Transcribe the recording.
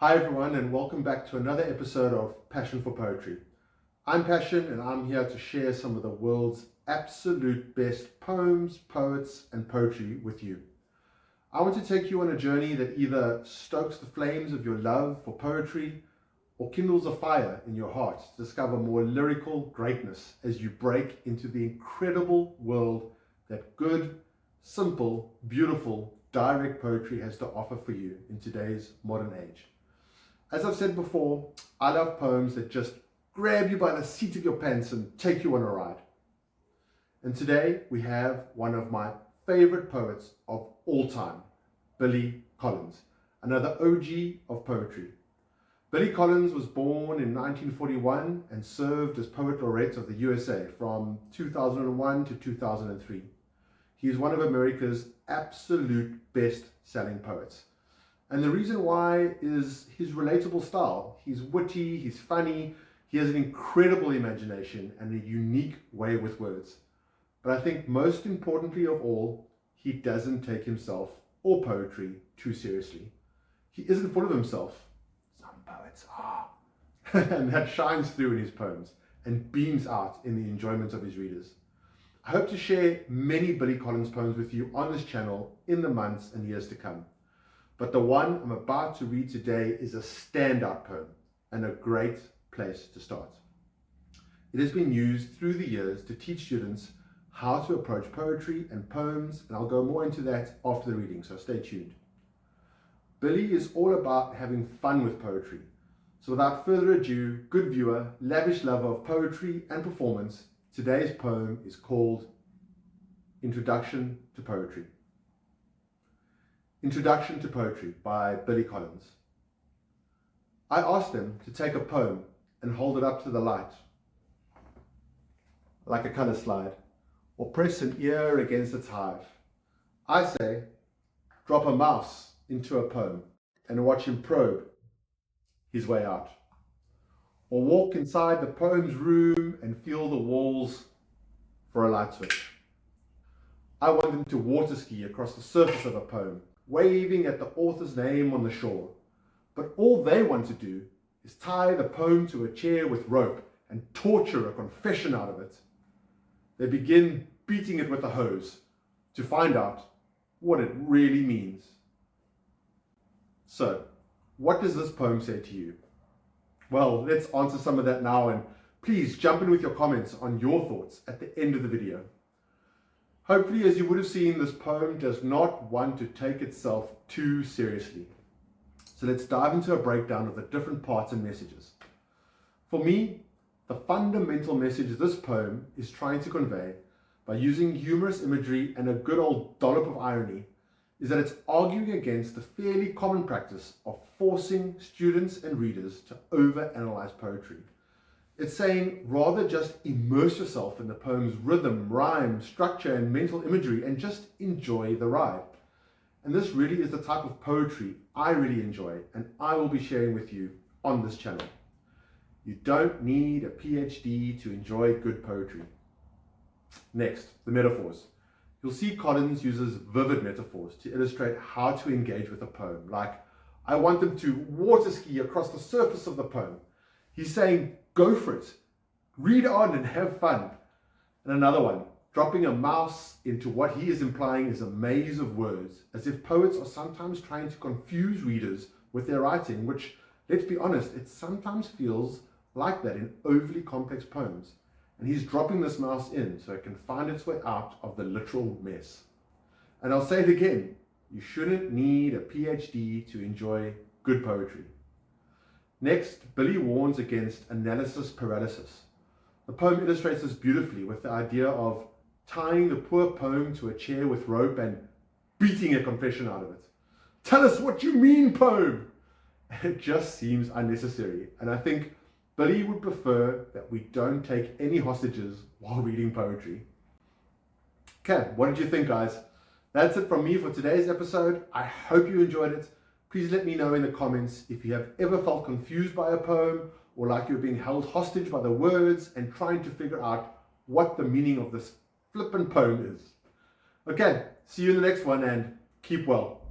Hi everyone, and welcome back to another episode of Passion for Poetry. I'm Passion, and I'm here to share some of the world's absolute best poems, poets, and poetry with you. I want to take you on a journey that either stokes the flames of your love for poetry or kindles a fire in your heart to discover more lyrical greatness as you break into the incredible world that good, simple, beautiful, direct poetry has to offer for you in today's modern age. As I've said before, I love poems that just grab you by the seat of your pants and take you on a ride. And today we have one of my favorite poets of all time, Billy Collins, another OG of poetry. Billy Collins was born in 1941 and served as Poet Laureate of the USA from 2001 to 2003. He is one of America's absolute best-selling poets. And the reason why is his relatable style. He's witty, he's funny, he has an incredible imagination and a unique way with words. But I think most importantly of all, he doesn't take himself or poetry too seriously. He isn't full of himself. Some poets are. And that shines through in his poems and beams out in the enjoyment of his readers. I hope to share many Billy Collins poems with you on this channel in the months and years to come. But the one I'm about to read today is a standout poem and a great place to start. It has been used through the years to teach students how to approach poetry and poems, and I'll go more into that after the reading, so stay tuned. Billy is all about having fun with poetry. So without further ado, good viewer, lavish lover of poetry and performance, today's poem is called Introduction to Poetry. Introduction to Poetry by Billy Collins. I asked him to take a poem and hold it up to the light, like a color slide, or press an ear against its hive. I say, drop a mouse into a poem and watch him probe his way out. Or walk inside the poem's room and feel the walls for a light switch. I want them to water ski across the surface of a poem, waving at the author's name on the shore. But all they want to do is tie the poem to a chair with rope and torture a confession out of it. They begin beating it with a hose to find out what it really means. So, what does this poem say to you? Well, let's answer some of that now, and please jump in with your comments on your thoughts at the end of the video. Hopefully, as you would have seen, this poem does not want to take itself too seriously. So let's dive into a breakdown of the different parts and messages. For me, the fundamental message this poem is trying to convey, by using humorous imagery and a good old dollop of irony, is that it's arguing against the fairly common practice of forcing students and readers to overanalyze poetry. It's saying rather just immerse yourself in the poem's rhythm, rhyme, structure, and mental imagery and just enjoy the ride. And this really is the type of poetry I really enjoy and I will be sharing with you on this channel. You don't need a PhD to enjoy good poetry. Next, the metaphors. You'll see Collins uses vivid metaphors to illustrate how to engage with a poem, like, I want them to water ski across the surface of the poem. He's saying, go for it, read on and have fun. And another one, dropping a mouse into what he is implying is a maze of words, as if poets are sometimes trying to confuse readers with their writing, which, let's be honest, it sometimes feels like that in overly complex poems. And he's dropping this mouse in so it can find its way out of the literal mess. And I'll say it again, you shouldn't need a PhD to enjoy good poetry. Next, Billy warns against analysis paralysis. The poem illustrates this beautifully with the idea of tying the poor poem to a chair with rope and beating a confession out of it. Tell us what you mean, poem! It just seems unnecessary, and I think Billy would prefer that we don't take any hostages while reading poetry. Okay, what did you think, guys? That's it from me for today's episode. I hope you enjoyed it. Please let me know in the comments if you have ever felt confused by a poem or like you're being held hostage by the words and trying to figure out what the meaning of this flippin' poem is. Okay, see you in the next one and keep well.